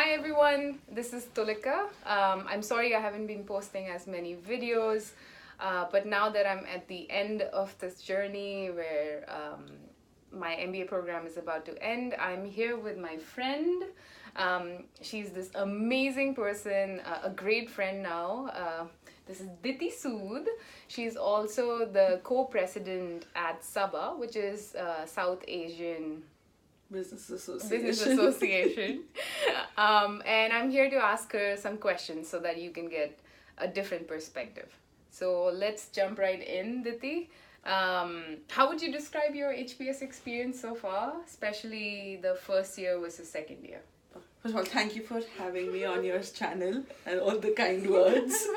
Hi everyone, this is Tulika. I'm sorry I haven't been posting as many videos, but now that I'm at the end of this journey where my MBA program is about to end, I'm here with my friend. She's this amazing person, a great friend now. This is Diti Sood. She's also the co-president at SABA, which is South Asian Business Business Association. Association. And I'm here to ask her some questions so that you can get a different perspective. So let's jump right in, Diti. How would you describe your HBS experience so far, especially the first year versus second year? First of all, thank you for having me on your channel and all the kind words.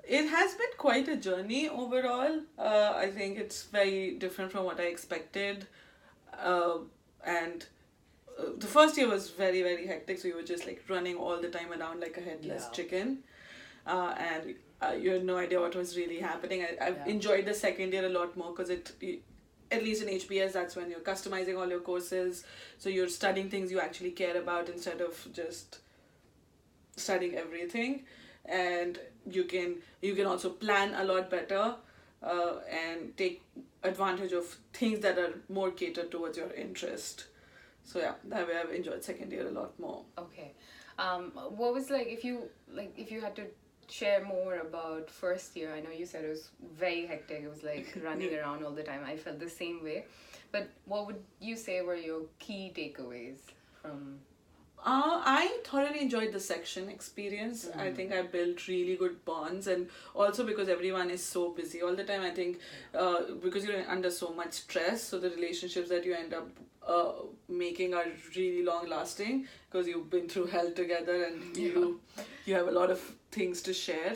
It has been quite a journey overall. I think it's very different from what I expected. And the first year was very, very hectic, so you were just like running all the time around like a headless chicken. And you had no idea what was really happening. I've enjoyed the second year a lot more because at least in HBS, that's when you're customizing all your courses. So you're studying things you actually care about instead of just studying everything. And you can also plan a lot better and take advantage of things that are more catered towards your interest. So yeah, that way I've enjoyed second year a lot more. Okay. What was if you had to share more about first year? I know you said it was very hectic. It was like running around all the time. I felt the same way. But what would you say were your key takeaways from? I thoroughly enjoyed the section experience. Mm-hmm. I think I built really good bonds, and also because everyone is so busy all the time, I think because you're under so much stress, so the relationships that you end up making are really long lasting because you've been through hell together and you have a lot of things to share.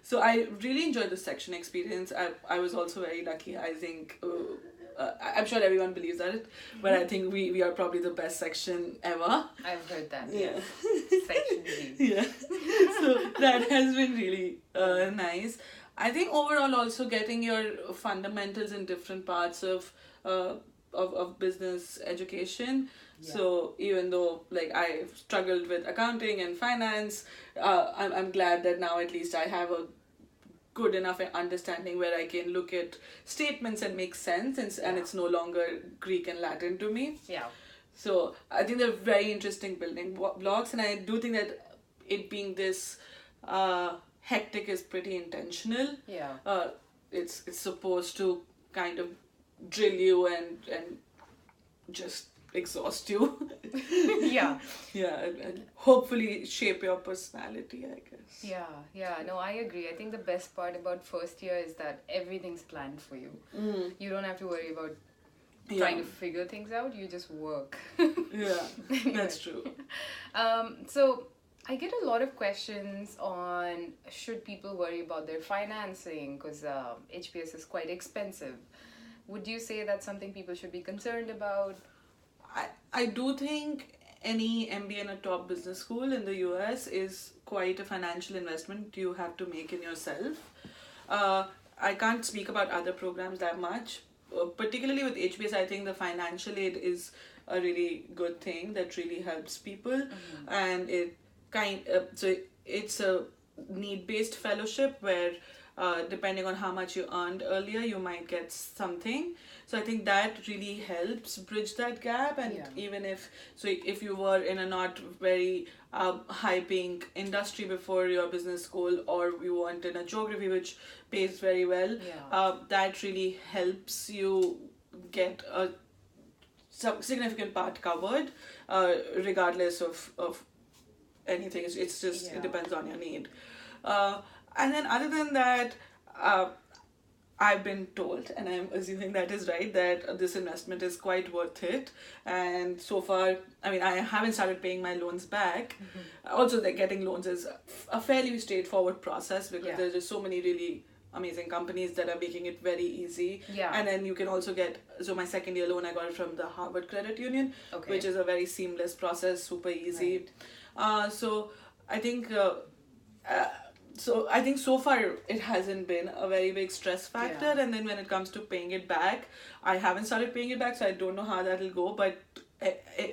So I really enjoyed the section experience. I was also very lucky. I think I'm sure everyone believes that, but I think we are probably the best section ever. I've heard that. Yeah. Section G. Yeah. So that has been really nice. I think overall also getting your fundamentals in different parts of business education. Yeah. So even though I struggled with accounting and finance, I'm glad that now at least I have a good enough understanding where I can look at statements and make sense, and it's no longer Greek and Latin to me. Yeah. So I think they're very interesting building blocks, and I do think that it being this hectic is pretty intentional. Yeah. It's supposed to kind of drill you and just exhaust you. Yeah. Yeah, and hopefully shape your personality, I guess. Yeah, no, I agree. I think the best part about first year is that everything's planned for you. You don't have to worry about trying to figure things out. You just work. Yeah, that's true. So I get a lot of questions on should people worry about their financing because HBS is quite expensive. Would you say that's something people should be concerned about? I do think any MBA in a top business school in the US is quite a financial investment you have to make in yourself. I can't speak about other programs that much. Particularly with HBS, I think the financial aid is a really good thing that really helps people. And it's a need-based fellowship where depending on how much you earned earlier, you might get something. So I think that really helps bridge that gap. And even if you were in a not very high-paying industry before your business school, or you weren't in a geography which pays very well, that really helps you get a significant part covered, regardless of anything. It's just it depends on your need. And then other than that, I've been told, and I'm assuming that is right, that this investment is quite worth it. And so far, I mean, I haven't started paying my loans back. Also, getting loans is a fairly straightforward process because there's just so many really amazing companies that are making it very easy. And then you can also so my second year loan, I got it from the Harvard Credit Union, which is a very seamless process, super easy. So I think so far it hasn't been a very big stress factor. And then when it comes to paying it back, I haven't started paying it back, so I don't know how that'll go, but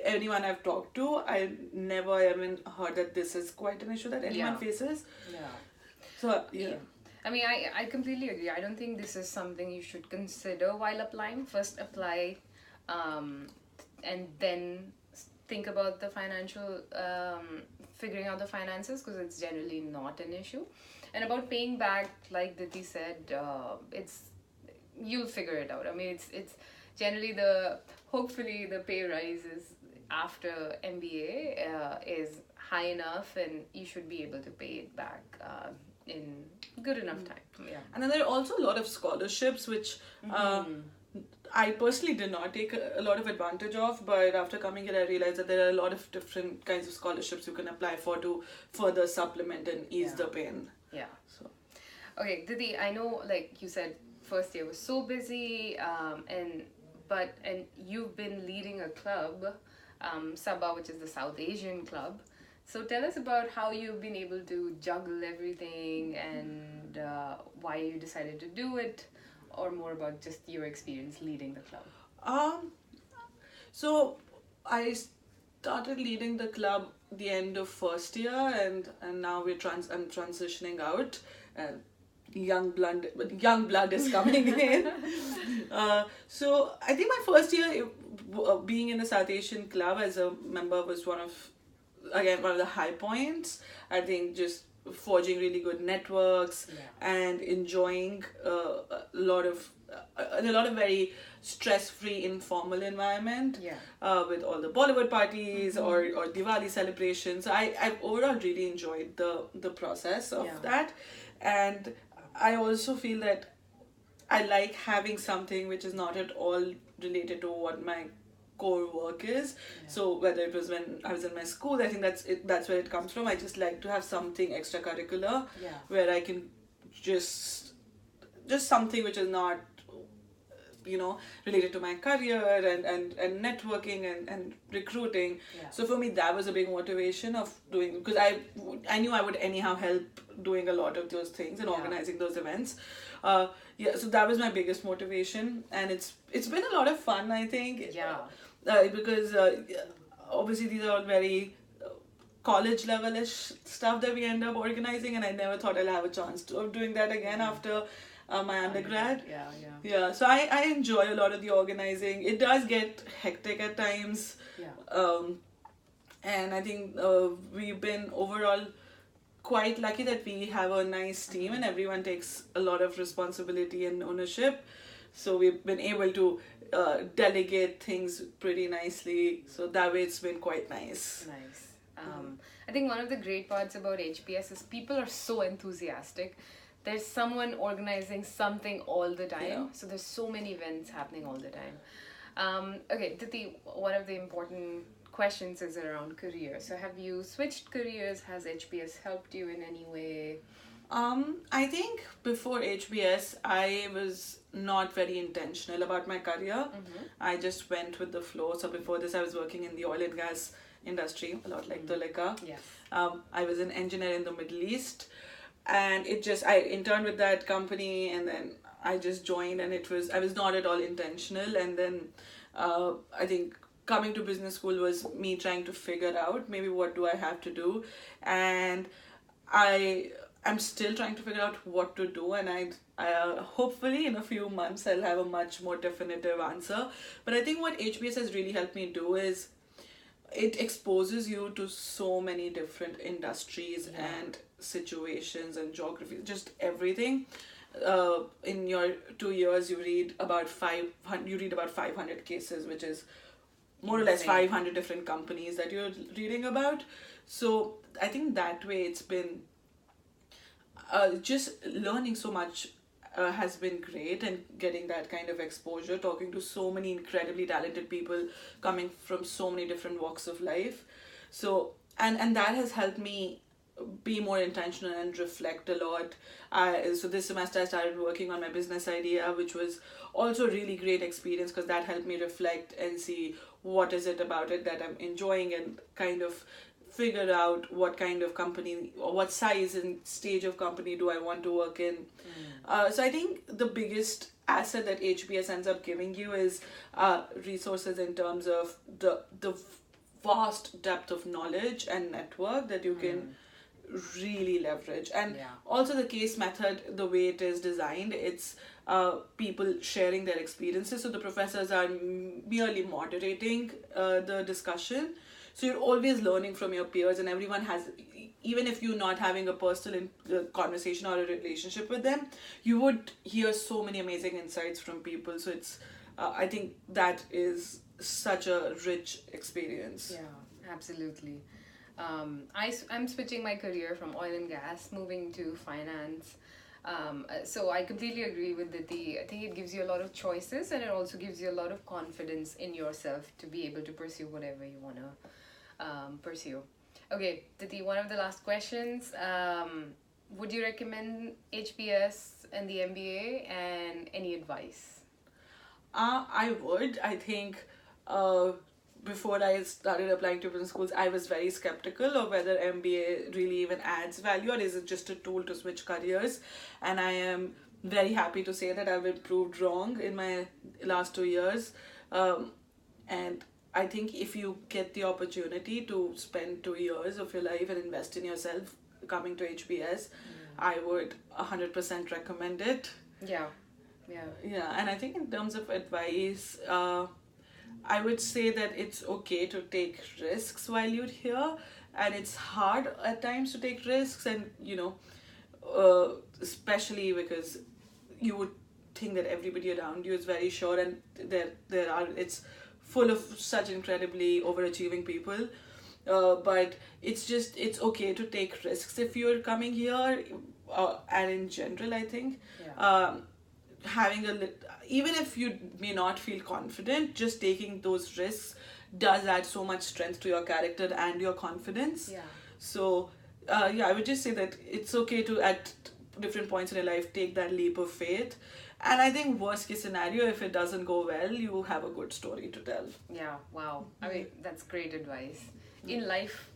anyone I've talked to, I never even heard that this is quite an issue that anyone faces. Yeah. So yeah. I mean, I completely agree. I don't think this is something you should consider while applying. First apply, and then think about the financial, figuring out the finances, because it's generally not an issue. And about paying back, like Diti said, you'll figure it out. I mean, it's generally hopefully the pay rises after MBA is high enough, and you should be able to pay it back in good enough time. Yeah. And then there are also a lot of scholarships which I personally did not take a lot of advantage of, but after coming here I realized that there are a lot of different kinds of scholarships you can apply for to further supplement and ease the pain. Yeah. So okay, Diti, I know, like you said, first year was so busy, and you've been leading a club, SABA, which is the South Asian club. So tell us about how you've been able to juggle everything, and why you decided to do it, or more about just your experience leading the club. So I started leading the club the end of first year, and now I'm transitioning out. Young blood is coming in. So I think my first year being in the South Asian club as a member was one of the high points. I think just forging really good networks and enjoying a lot of very stress-free informal environment with all the Bollywood parties or Diwali celebrations. I've overall really enjoyed the process of that, and I also feel that I like having something which is not at all related to what my core work is. So whether it was when I was in my school, I think that's where it comes from. I just like to have something extracurricular where I can just something which is not related to my career and networking and recruiting. So for me that was a big motivation of doing, because I knew I would anyhow help doing a lot of those things and organizing those events. So that was my biggest motivation, and it's been a lot of fun, I think. Because obviously these are all very college level-ish stuff that we end up organizing, and I never thought I'll have a chance of doing that again after my undergrad. So I enjoy a lot of the organizing. It does get hectic at times, and I think we've been overall quite lucky that we have a nice team and everyone takes a lot of responsibility and ownership. So we've been able to delegate things pretty nicely. So that way it's been quite nice. I think one of the great parts about HBS is people are so enthusiastic. There's someone organizing something all the time. So there's so many events happening all the time. Okay, Diti, one of the important questions is around career. So have you switched careers? Has HBS helped you in any way? I think before HBS, I was not very intentional about my career. I just went with the flow. So before this, I was working in the oil and gas industry, a lot like Tulika. I was an engineer in the Middle East, and I interned with that company, and then I just joined, and I was not at all intentional. And then I think coming to business school was me trying to figure out maybe what do I have to do, and I'm still trying to figure out what to do, and I hopefully in a few months I'll have a much more definitive answer. But I think what HBS has really helped me do is it exposes you to so many different industries and situations and geography, just everything. In your 2 years, you read about 500 cases, which is more or less 500 different companies that you're reading about. So I think that way it's been just learning so much has been great, and getting that kind of exposure, talking to so many incredibly talented people coming from so many different walks of life. So and that has helped me be more intentional and reflect a lot. So this semester I started working on my business idea, which was also a really great experience, because that helped me reflect and see what is it about it that I'm enjoying, and kind of figure out what kind of company or what size and stage of company do I want to work in. So I think the biggest asset that HBS ends up giving you is resources in terms of the vast depth of knowledge and network that you can really leverage. And also the case method, the way it is designed, it's people sharing their experiences, so the professors are merely moderating the discussion, so you're always learning from your peers, and everyone has, even if you're not having a personal conversation or a relationship with them, you would hear so many amazing insights from people. So it's I think that is such a rich experience. Yeah, absolutely. I'm switching my career from oil and gas, moving to finance. So I completely agree with Diti. I think it gives you a lot of choices, and it also gives you a lot of confidence in yourself to be able to pursue whatever you want to pursue. Okay, Diti, one of the last questions. Would you recommend HBS and the MBA, and any advice? I would. I think before I started applying to business schools, I was very skeptical of whether MBA really even adds value, or is it just a tool to switch careers. And I am very happy to say that I've been proved wrong in my last 2 years. And I think if you get the opportunity to spend 2 years of your life and invest in yourself coming to HBS, I would 100% recommend it. Yeah. And I think in terms of advice, I would say that it's okay to take risks while you're here, and it's hard at times to take risks, and especially because you would think that everybody around you is very sure, and it's full of such incredibly overachieving people. But it's okay to take risks if you're coming here, and in general, I think having even if you may not feel confident, just taking those risks does add so much strength to your character and your confidence. So I would just say that it's okay to, at different points in your life, take that leap of faith. And I think worst case scenario, if it doesn't go well, you have a good story to tell. Yeah, wow. I mean, that's great advice. In life,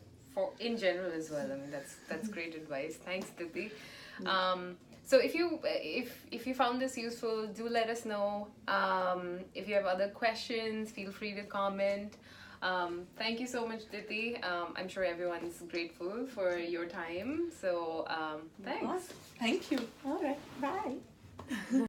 in general as well. I mean, that's great advice. Thanks, Diti. So if you found this useful, do let us know. If you have other questions, feel free to comment. Thank you so much, Diti. I'm sure everyone's grateful for your time. So thanks. Thank you. All right. Bye.